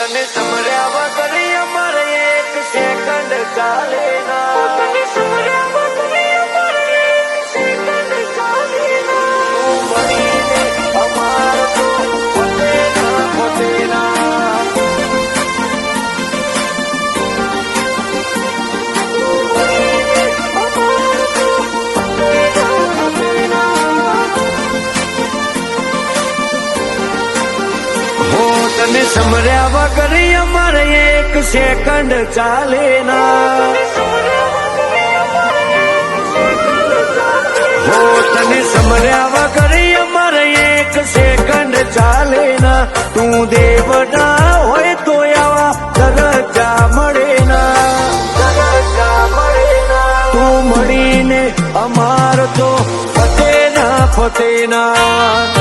તને સમર્યા વગર અમારે એક સેકન્ડ ચાલે ના તને સમર્યા વગર અમારે એક સેકન્ડ ચાલે ના તું મળીને અમાર તો પોતે ના પોતે ના તું મળીને અમાર તો પોતે ના પોતે ના હો તને સમર્યા વગર અમારે એક સેકન્ડ ચાલે ના હો તને સમર્યા વગર અમારે એક સેકન્ડ ચાલે ના તું દેવના હોય તો આવા દરજ્જા મળે ના દરજ્જા મળે ના તું મળીને અમાર તો ફતે ના